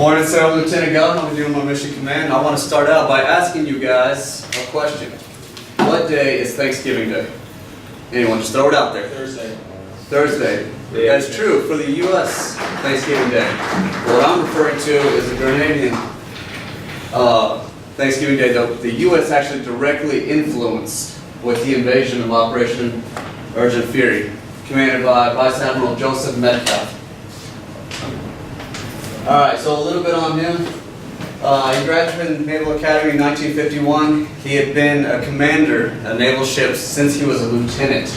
Morning, sir. I'm Lieutenant Godwin. I'm doing my mission command. I want to start out by asking you guys a question. What day is Thanksgiving Day? Anyone? Just throw it out there. Thursday. Thursday. That's true for the U.S. Thanksgiving Day. What I'm referring to is the Grenadian Thanksgiving Day. The U.S. actually directly influenced with the invasion of Operation Urgent Fury, commanded by Vice Admiral Joseph Metcalf. Alright, so a little bit on him. He graduated in Naval Academy in 1951. He had been a commander of naval ships since he was a lieutenant.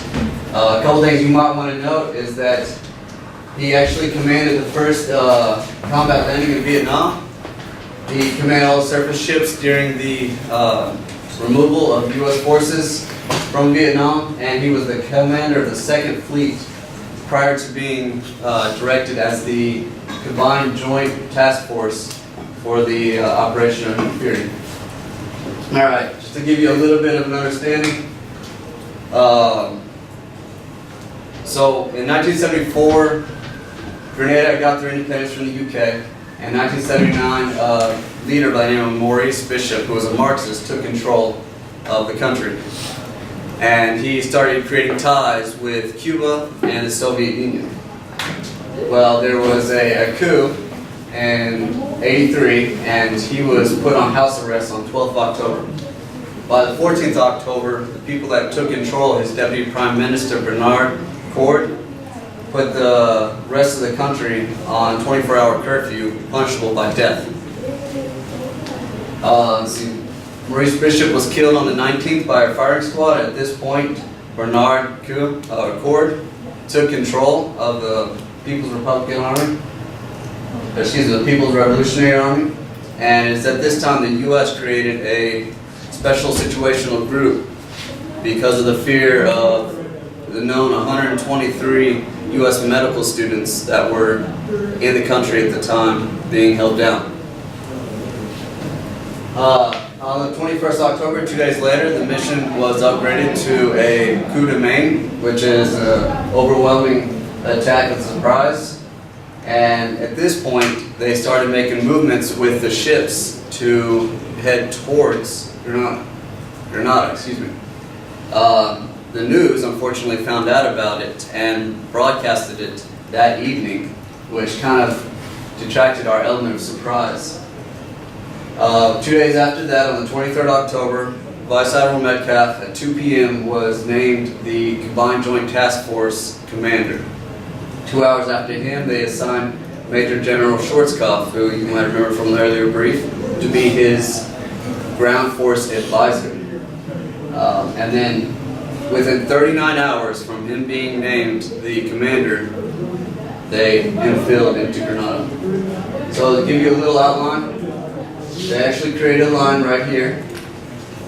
A couple things you might want to note is that he actually commanded the first combat landing in Vietnam. He commanded all the surface ships during the removal of U.S. forces from Vietnam, and he was the commander of the 2nd Fleet prior to being directed as the Combined Joint Task Force for the Operation Urgent Fury. Alright, just to give you a little bit of an understanding. So in 1974, Grenada got their independence from the UK. In 1979, a leader by the name of Maurice Bishop, who was a Marxist, took control of the country. And he started creating ties with Cuba and the Soviet Union. Well, there was a coup in '83, and he was put on house arrest on 12th October. By the 14th October, the people that took control, his Deputy Prime Minister Bernard Cord, put the rest of the country on 24-hour curfew, punishable by death. Maurice Bishop was killed on the 19th by a firing squad. At this point, Bernard Cord took control of the People's Republican Army, the People's Revolutionary Army, and it's at this time the U.S. created a special situational group because of the fear of the known 123 U.S. medical students that were in the country at the time being held down. On the 21st October, 2 days later, the mission was upgraded to a coup de main, which is an overwhelming attack and surprise. And at this point, they started making movements with the ships to head towards Grenada. The news, unfortunately, found out about it and broadcasted it that evening, which kind of detracted our element of surprise. 2 days after that, on the 23rd October, Vice Admiral Metcalf at 2 p.m. was named the Combined Joint Task Force Commander. 2 hours after him, they assigned Major General Schwarzkopf, who you might remember from the earlier brief, to be his ground force advisor. And then, within 39 hours from him being named the commander, they infilled into Grenada. So to give you a little outline, they actually created a line right here,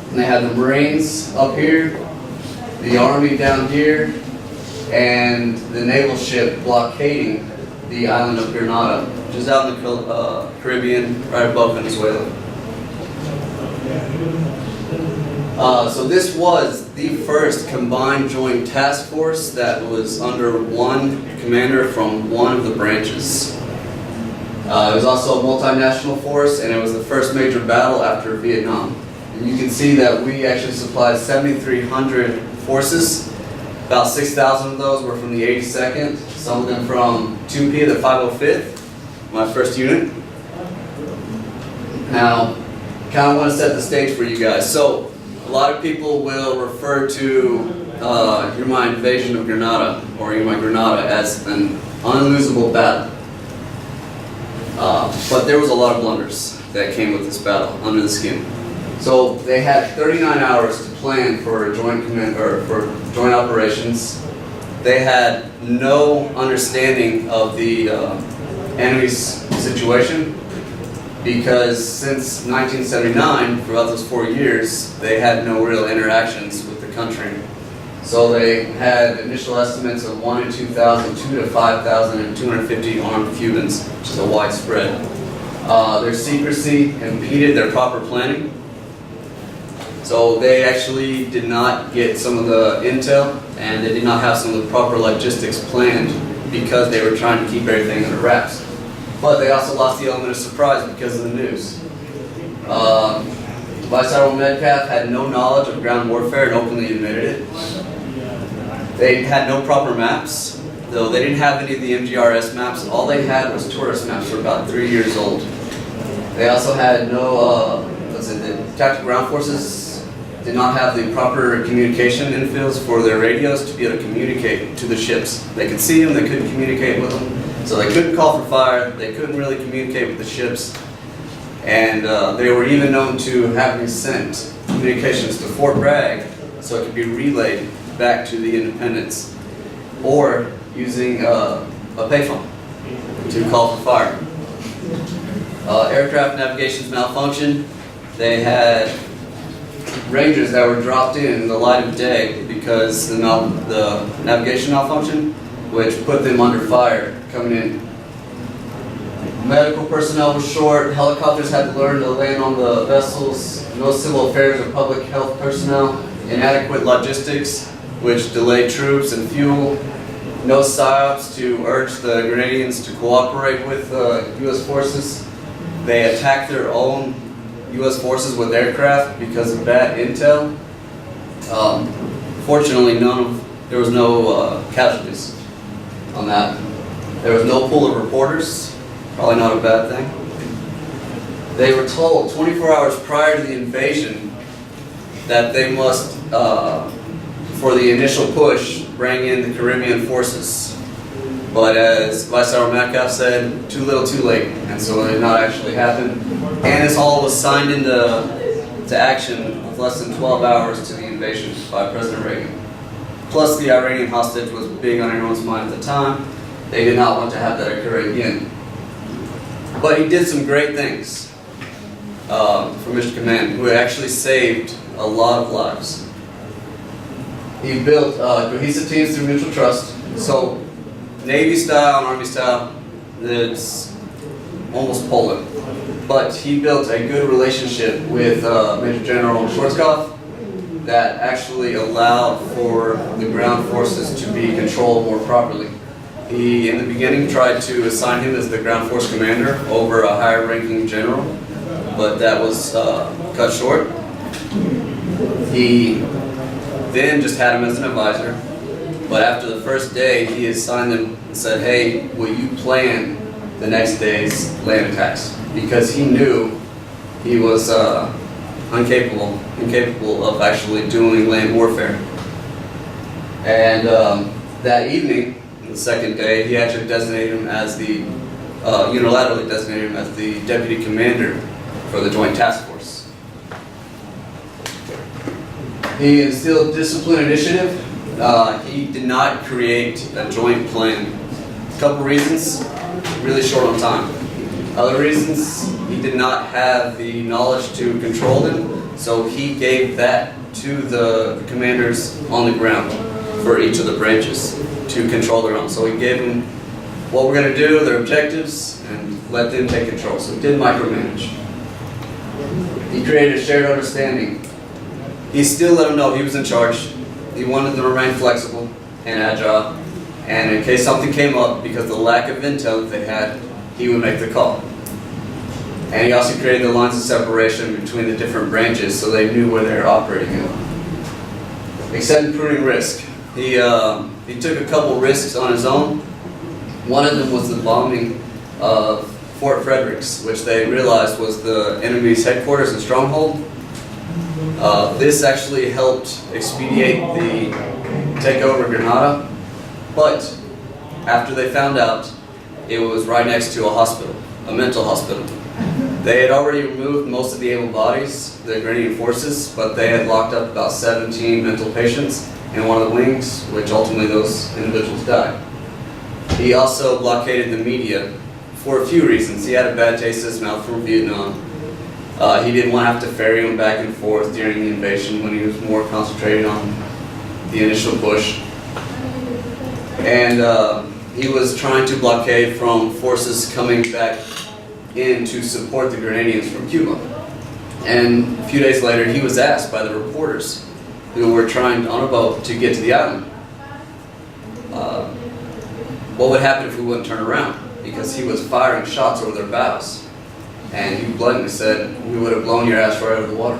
and they had the Marines up here, the Army down here, and the naval ship blockading the island of Grenada, which is out in the Caribbean, right above Venezuela. So this was the first combined joint task force that was under one commander from one of the branches. It was also a multinational force, and it was the first major battle after Vietnam. And you can see that we actually supplied 7,300 forces. About 6,000 of those were from the 82nd, some of them from 2P, the 505th, my first unit. Now, kind of want to set the stage for you guys. So, a lot of people will refer to You're My Invasion of Grenada, or You're My Grenada, as an unlosable battle. But there was a lot of blunders that came with this battle under the skin. So they had 39 hours to plan for joint joint operations. They had no understanding of the enemy's situation because since 1979, throughout those 4 years, they had no real interactions with the country. So they had initial estimates of 1 in 2,000, 2 to 5,000, and 250 armed Cubans, which is a widespread. Their secrecy impeded their proper planning. So they actually did not get some of the intel, and they did not have some of the proper logistics planned because they were trying to keep everything under wraps. But they also lost the element of surprise because of the news. Vice Admiral Metcalf had no knowledge of ground warfare and openly admitted it. They had no proper maps, though they didn't have any of the MGRS maps. All they had was tourist maps for about 3 years old. They also had no, the tactical ground forces did not have the proper communication infields for their radios to be able to communicate to the ships. They could see them, they couldn't communicate with them. So they couldn't call for fire, they couldn't really communicate with the ships. And they were even known to having sent communications to Fort Bragg so it could be relayed back to the Independence, or using a payphone to call for fire. Aircraft navigations malfunctioned. They had Rangers that were dropped in the light of day because the navigation malfunction, which put them under fire coming in. Medical personnel was short. Helicopters had to learn to land on the vessels. No civil affairs or public health personnel. Inadequate logistics, which delayed troops and fuel. No PSYOPs to urge the Grenadians to cooperate with U.S. forces. They attacked their own U.S. forces with aircraft because of bad intel. Fortunately, there was no casualties on that. There was no pool of reporters. Probably not a bad thing. They were told 24 hours prior to the invasion that they must, for the initial push, bring in the Caribbean forces. But as Vice Admiral Metcalf said, too little too late, and so it did not actually happen. And this all was signed into action with less than 12 hours to the invasion by President Reagan. Plus the Iranian hostage was big on everyone's mind at the time. They did not want to have that occur again. But he did some great things for Mr. Command, who actually saved a lot of lives. He built cohesive teams through mutual trust. So Navy style and Army style, it's almost polar. But he built a good relationship with Major General Schwarzkopf that actually allowed for the ground forces to be controlled more properly. He, in the beginning, tried to assign him as the ground force commander over a higher ranking general, but that was cut short. He then just had him as an advisor, but after the first day, he assigned them and said, hey, will you plan the next day's land attacks? Because he knew he was incapable of actually doing land warfare. And that evening, the second day, he actually designated him as the, unilaterally designated him as the deputy commander for the Joint Task Force. He instilled discipline initiative. He did not create a joint plan. A couple reasons, really short on time. Other reasons, he did not have the knowledge to control them, so he gave that to the commanders on the ground for each of the branches to control their own. So he gave them what we're going to do, their objectives, and let them take control. So he did micromanage. He created a shared understanding. He still let them know he was in charge. He wanted them to remain flexible and agile. And in case something came up, because of the lack of intel that they had, he would make the call. And he also created the lines of separation between the different branches so they knew where they were operating in. Except pruning risk. He took a couple risks on his own. One of them was the bombing of Fort Fredericks, which they realized was the enemy's headquarters and stronghold. This actually helped expedite the takeover of Grenada, but after they found out, it was right next to a hospital, a mental hospital. They had already removed most of the able bodies, the Grenadian forces, but they had locked up about 17 mental patients in one of the wings, which ultimately those individuals died. He also blockaded the media for a few reasons. He had a bad taste in his mouth from Vietnam. He didn't want to have to ferry them back and forth during the invasion when he was more concentrated on the initial push. And he was trying to blockade from forces coming back in to support the Grenadians from Cuba. And a few days later, he was asked by the reporters who were trying on a boat to get to the island, what would happen if we wouldn't turn around? because he was firing shots over their bows. And he bluntly said, "We would have blown your ass right out of the water."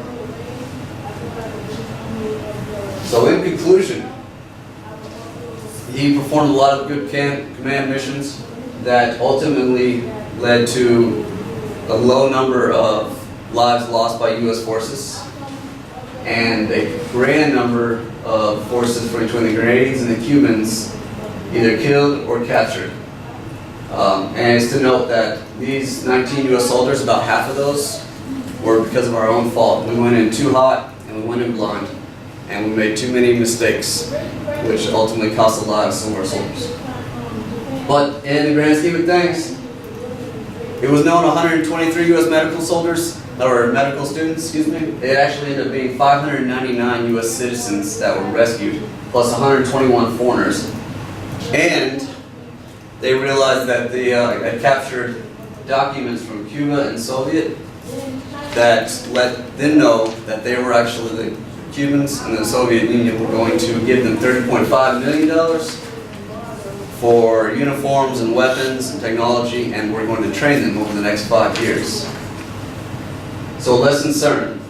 So in conclusion, he performed a lot of good command missions that ultimately led to a low number of lives lost by U.S. forces and a grand number of forces between the Grenadians and the Cubans either killed or captured. And it's to note that these 19 U.S. soldiers, about half of those were because of our own fault. We went in too hot and we went in blind, and we made too many mistakes, which ultimately cost the lives of some of our soldiers. But in the grand scheme of things, it was known 123 U.S. medical soldiers, or medical students, excuse me. It actually ended up being 599 U.S. citizens that were rescued, plus 121 foreigners. And they realized that they had captured documents from Cuba and Soviet that let them know that they were actually, the Cubans and the Soviet Union were going to give them $30.5 million for uniforms and weapons and technology, and we're going to train them over the next 5 years. So lesson learned.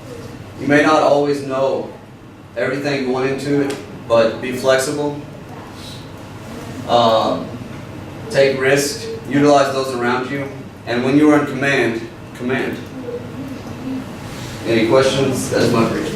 You may not always know everything going into it, but be flexible. Take risk, utilize those around you, and when you are in command, command. Any questions? That's my brief.